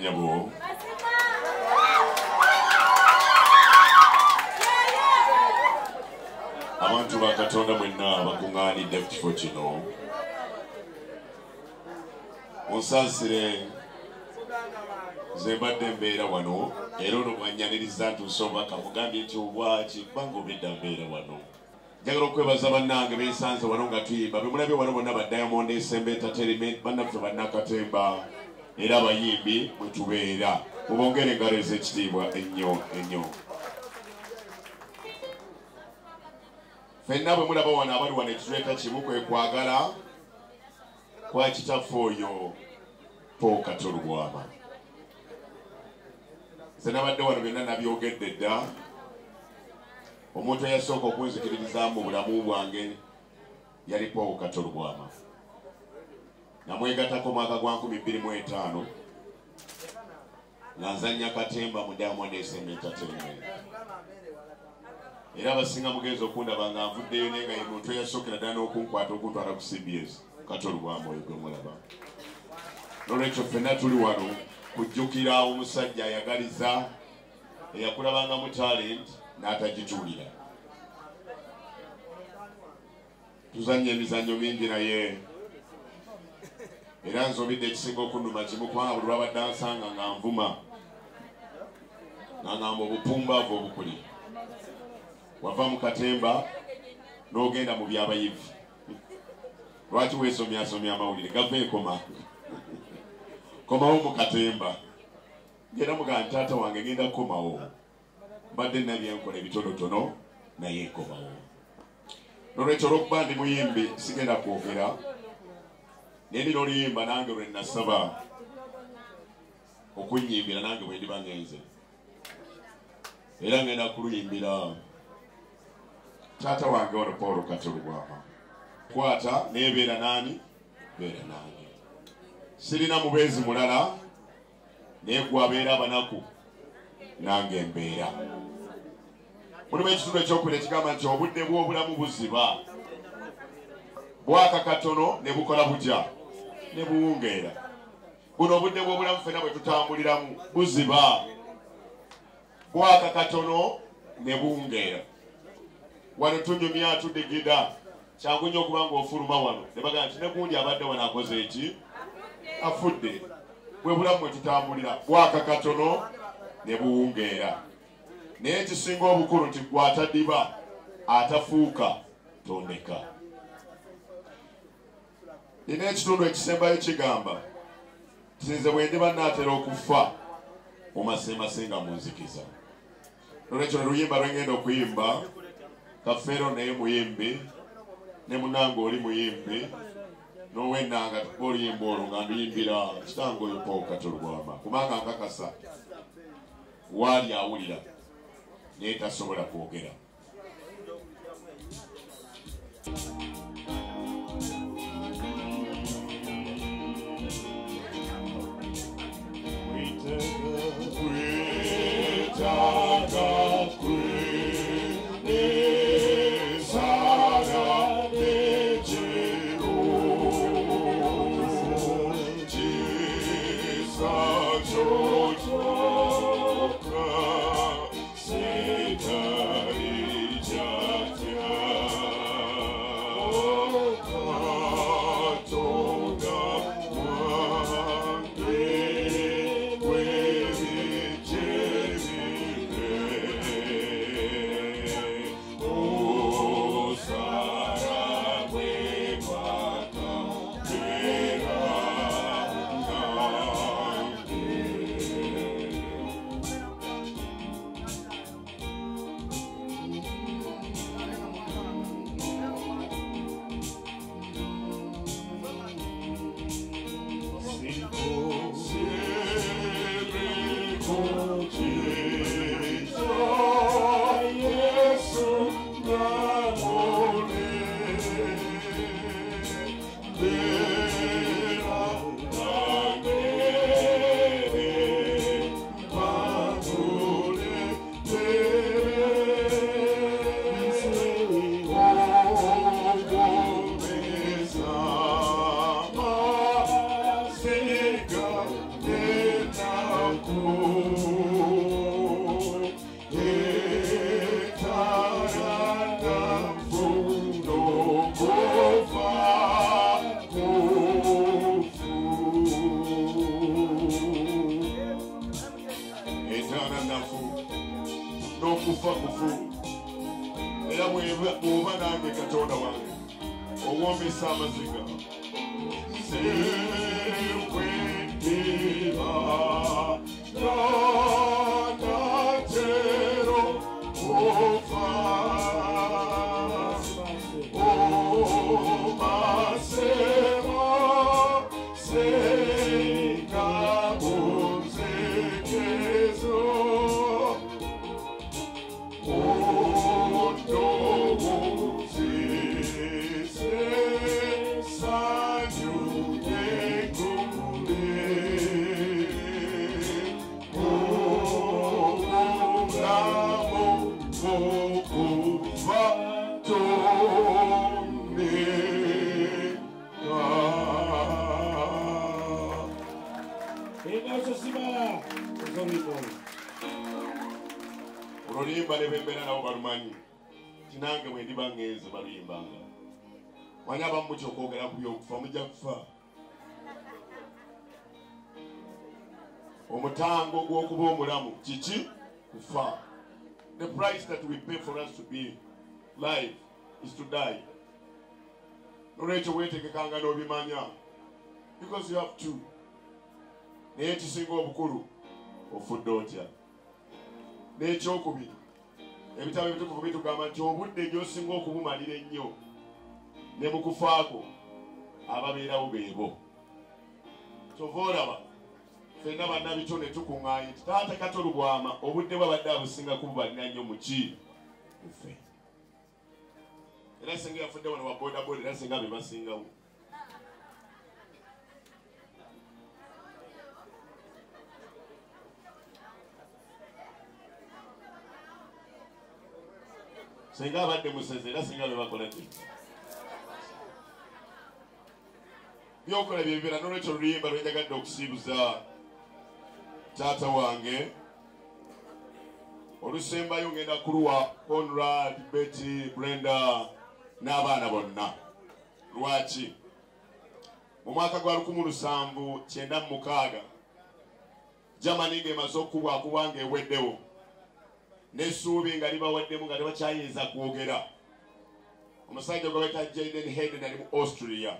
banyabo abantu ba Katonda mwenna bakungaanidde ku kifo kino musaasire nze mbadde mbeera wano era ono bwannyaniriza ntuuse obubaka mugambye nti obwaki kubanga obedda mbeera wano njagala okwebaza bannange beesanze wano nga tuyimba bemulabye wano bonna ba Diamond Esembe Entertainment bannaffe Bannakatemba era abayimbi mwe tubeera mubongere engalo ez'ekitiibwa ennyo ennyo ffenna bwe mulaba wano abali wano ekituleeta kimu kwe kwagala kwa kitaffe oyo Paul Katolu Bwama nze nabadde wano byonna nabyogedde dda omuntu eyasooka okunzikirizaamu mu bulamu bwange yali Paul Katolu Bwama namwegatako mwaka gwa 2005 nga nzannya katemba mu Diamond Esembe Entertainment era abasinga mugenzi okundaba nga nvuddeyo naye nga ye muntu eyasookera ddala n'okunkwata okuntwala ku CBS Katolu Bwama oyo gwe mulaba n'olwekyo ffenna tuli wano kujjukira omusajja ayagaliza eyakulabanga mu talent n'atagituulira tuzannya emizannyo mingi naye era nzobidde ekisinga okunnuma kimu kubanga buli lwabadde ansanga nga nvuma nga ngamba obupumbaavu obukuli wava mu katemba n'ogenda mu byabayivu lwaki weesomyasomya amawulire gaveekoma komawo mu katemba ngenda mugamba taata wange ngenda kukomawo mbadde nabyenkola ebitonotono naye nkomawo n'olwekyo olw'okuba ndi muyimbi sigenda kwogera naye ndina oluyimba nange lwe nasaba okunyimbira nange bwe ndiba ngenze era ngenda kuluyimbira taata wange ono Paul Katolu Bwama kwata nebeera nani beera nange sirina mubeezi mulala naye gwabeera abanaku nange mbeera mulimu ekitundu ekyokubiri ekigamba nti obudde bw'obulamu buziba bwaka katono ne bukola butya ne buwungeera buno obudde bw'obulamu ffenna bwe tutambuliramu buziba bwaka katono ne buwungeera wano tunyumya tudigida kyangu nnyo okuba ng'ofuluma wano ne bagamba nti ne gundi abadde wano akoze eki afudde bwe bulamu bwe tutambulira bwaka katono ne buwungeera naye ekisinga obukulu nti gwatadiba atafuuka tondeka nina ekitundu ekisembayo kigamba nze bwe ndiba naatera okufa mumasemase nga munzikiza nolwekyo ne luyimba lwengenda okuyimba Kafeero naye muyimbi ne munange oli muyimbi n'owennanga oluyimba olwo nga nduyimbira kitange oyo Paul Katolu Bwama kubanga nkakasa waali awulira naye tasobola kwogera Satan Samaziga. Urolimba nebembera nabo balumanyi tinange bwe ndi bangeze baluyimbanga manya bamucho kwogera ku byokufa mujja kufa omutango gw'okuba omulamu kiki kufa. The price that we pay for us to be live is to die. Nolwekyo weetegekanga n'obimanya because you have to. Naye kisinga obukulu ofudde otya. N'ekyokubiri ebitabo ebitukuvu bitugamba nti obudde gy'osinga okubumalira ennyo ne mu kufaako ababeerawo beebo. Kyova olaba ffenna bannabityo ne tukuŋŋaanye nti taata Katolubwama obudde bwabadde abusinga kububalira nnyo mu ki ffe. Era singa yafudde wano wa boodabooda era singa be basingawo. Singa abadde museze era singa be bakola ddi. Byokola bye bibeera n'olwekyo oluyimba lwenjagadde okusiibuza taata wange. Olusembayo ngenda kuluwa Conrad, Betty, Brenda n'abaana bonna. Lwaki? Mu mwaka gwa 1796 Germany ng'emaze okubwakubwa ng'eweddewo n'essuubi nga libawaddemu nga tebakyayinza kwogera. Omusajja gwe bayita Jaden Hayden ali mu Austria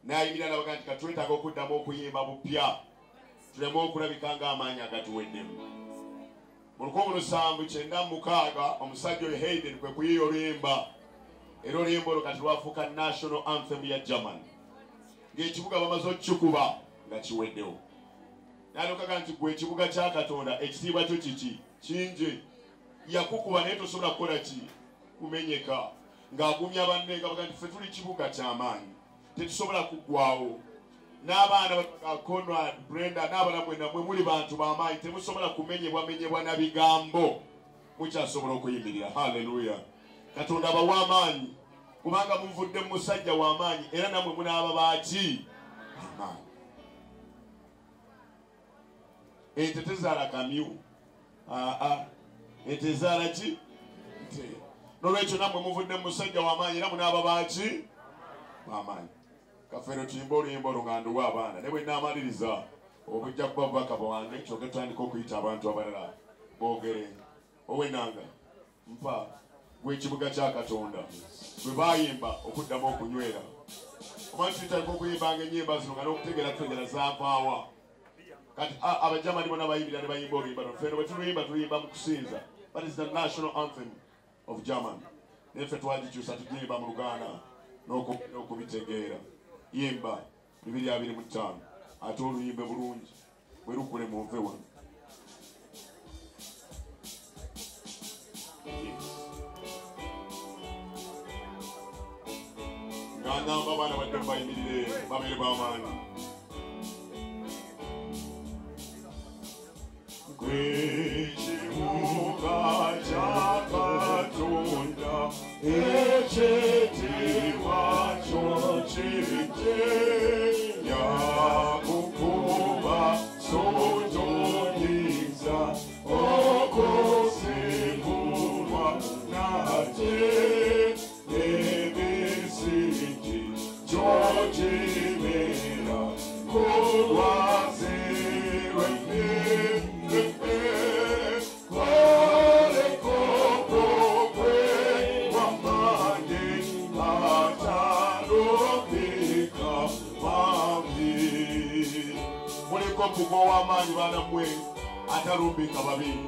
n'ayimirira n'abaga nti katwetaaga okuddamu okuyimba bupya tuleme okulabika ng'amaanyi agatuweddemu. Mu 1796 omusajja oyo Hayden kwe kuyiiya oluyimba era oluyimba olwo kati lwafuuka national anthem ya Germany ng'ekibuga bamaze okukikuba nga kiweddewo. N'alyokaga nti gwe ekibuga kya Katonda ekitiibwa kyo kiki kingi. Yakukuba naye tosobola kukola ki kumenyeka ng'agumya banne nga baga nti ffe tuli kibuga ky'amaanyi tetusobola kuggwawo. N'abaana ba Conrad, Brenda n'abalala mwenna mwe muli bantu b'amaanyi temusobola kumenyebwamenyebwa na bigambo mukyasobola okuyimirira. Haleluya. Katonda abawa amaanyi kubanga muvudde mu musajja w'amaanyi era nammwe munaaba baaki amaanyi. Ente tezaala kamyu. Ente ezaala ki? Nte. N'olwekyo nammwe muvudde mu musajja w'amaanyi era munaaba baaki amaanyi. Kafeero tuyimba oluyimba olwo nga nduwa abaana ne bwe naamaliriza obujja kuba bubaka bwange kyoke tutandika okuyita abantu abalala boogere. Owenanga mpa gw'ekibuga kya Katonda bwe baayimba okuddamu okunywera. Omanyi tutandika okuyimbanga ennyimba zino nga n'okutegeera tutegera zaavaawa. Kati abajamani bonna bayimbira ne bayimba oluyimba luno. Ffenno bwe tuluyimba tuluyimba mu kusinza. That is the national anthem of Germany. Naye ffe twagikyusa tugiyimba mu Luganda n'okubitegeera. Yimba 225 ate oluyimbe bulungi bwe lukule mu nve wano. Nga ngamba abaana badde bayimirire babeere b'amaanyi. Ekibuga kya Katonda ekitiibwa kyo kirike yakukuba sotoyinza okusiibulwa nate ebisingi gy'okibeera kulwazirwe Lord. mpugo w'amaanyi baana mmwe atalumbika babiri.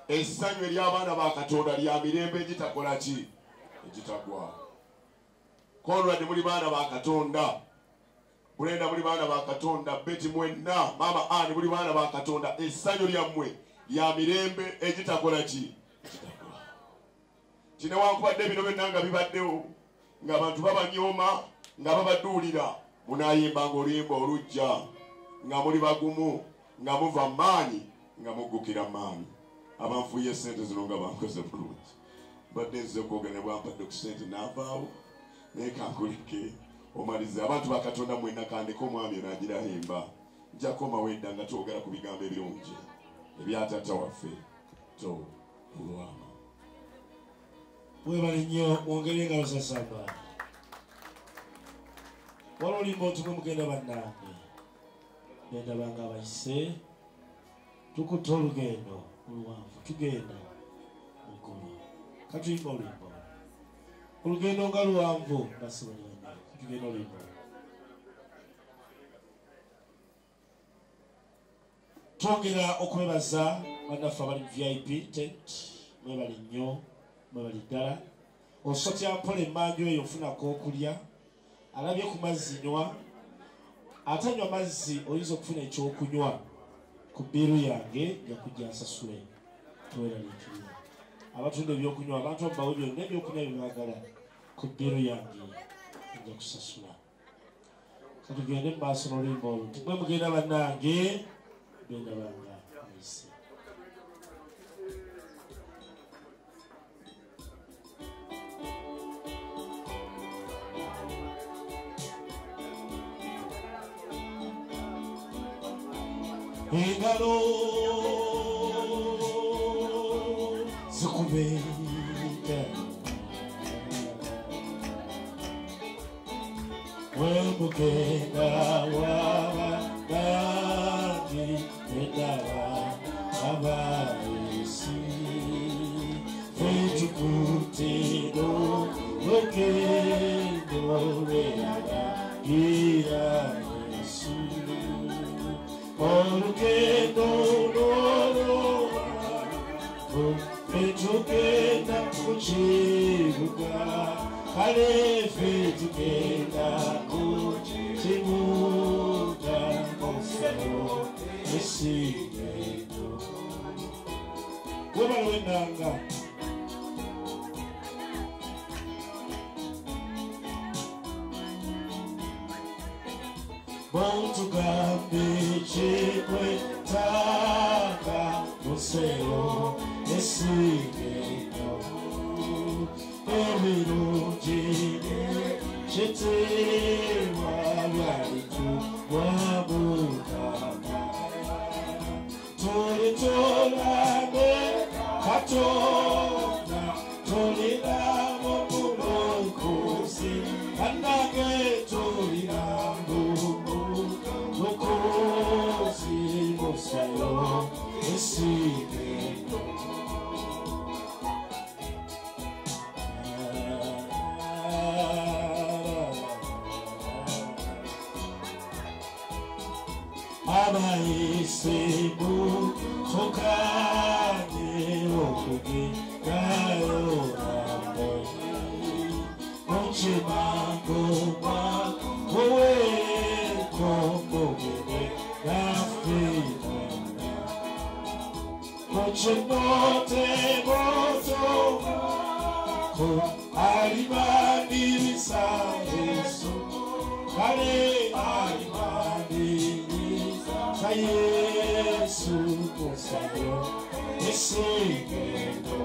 Essanyu ery'abaana ba Katonda lya mirembe egitakola ki? Egitagwa. Konrad muli baana ba Katonda. Brenda muli baana ba Katonda. Betty mwenna. Mama Anne muli baana ba Katonda. Essanyu lyammwe lya mirembe egitakola ki? Egitagwa. Kino wankubadde bino byonna nga bibaddewo nga abantu babanyooma nga babadduulira munaayimbanga oluyimba olujja nga muli bagumu nga muva maanyi nga muggukira maanyi. Abanfuye sente zino nga bankoze bulungi. Badde nze kwogera bwampadde ku sente n'avaawo naye kankulike omalize abantu ba Katonda mwenna kandika omwami n'agirahimba nja komawo edda nga twogera ku bigambo ebirungi ebya taata waffe to Lwama. Mwebale nnyo mwongere engalo sasamba. Waliwo olimba otumwe mugenda bannange genda banga abayise tukutte olugendo oluwanvu tugenda muggulu katuyimba oluyimba olugendo nga luwanvu basibaliranye tugenda oluyimba. Twongera okwebaza bannaffe abali mu VIP tent mwebali nnyo mwebali ddala. Osotya mpola emmanju eyo ofunako okulya alabye ku mazzi nywa atanywa mazzi oyinza okufuna ekyokunywa ku bbiiru yange yakujja nsasule tweraliikirira abatunda ebyokunywa abantu ababawe byonna ebyokunywa byebaagala ku bbiiru yange nja kusasula. Katugende mu maaso n'oluyimba olwo tumwe mugenda bannange genda banga amayise. Engalo zikubeta wemugenda wabagandi endaba abaisi fetukute olugendo lweragira Yesu olugendo lw'olwangu fetugenda ku kibuga kale fetugenda ku kibuga musero esigendo webalwenanga Bontugambe chikwetaka musero esigendo ebirungi kitewa byalitu wabugamba tulitolane katonda tuliramo mulokozi anage tuliramo mulokozi musero esigendo abaisibu tokanye okugigayo rambo muchimango mwako wekombogere nafina muchinote moto ko alimandirisa Yesu kale alimandirisa Yesu musero esigendo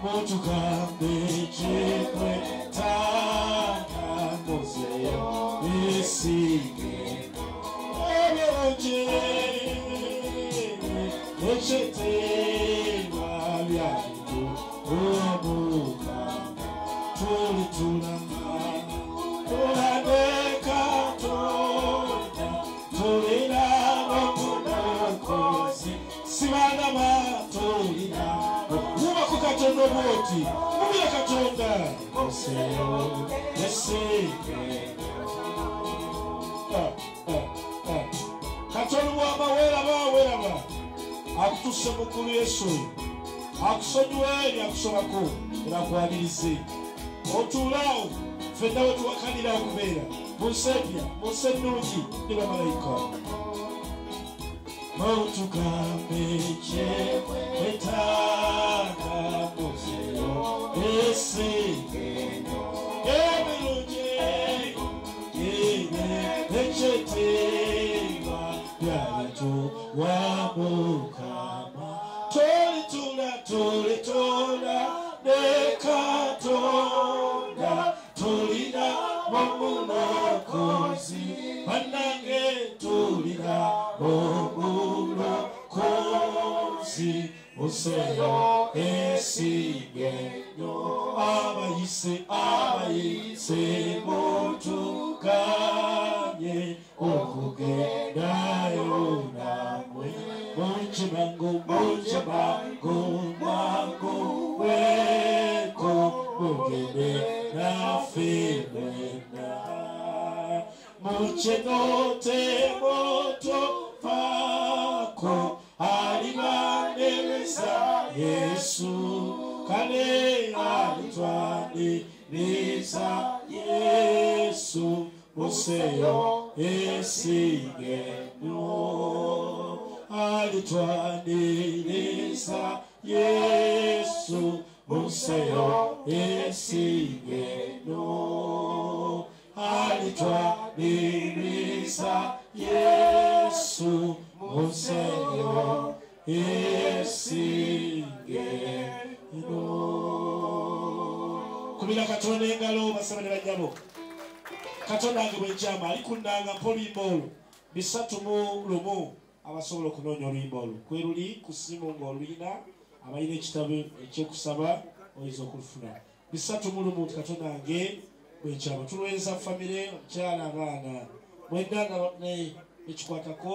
Motugambe chikwetaka musero esigendo ebyoje echetema byalitu omugamba tulitulanga tuladeka tonda tuliramo mulokozi sibanama tuliramo ubako katonda bwoti mubira katonda musero esigendo katonda weraba akutuse mukulu Yesu akusonyiwe byakusobako era akwanirize otulaawo fenna we tuwakanira okubeera munsebya munsennungi ne bamalayika Motugambe chikwetaka musero esigendo ebirungi echetema byalitu wamukama tulitola nekatonda tulina momulokozi banange tulina momulokozi musero esigendo abayise motukanye okugendayo namwe munchimango mwango weko mugende nafimena muchenote moto pako alimaneleza Yesu kale alitwaniriza Yesu musero esigendo alitwaniriza Yesu musero esigendo alitwaniriza Yesu musero esigendo kubira katonda engalo basabane bajjabo katonda ange bwenjama alikundanga mpolimbolo bisatu mu lumu abasobola okunoonya oluyimba olwo kweruli ku simu ng'oluyina abalina ekitabo ekyokusaba oyinza okulufuna bisatu mu lumu katonda ange bwenjama tuloweza famire omukyala abaana mwendanga ekikwatako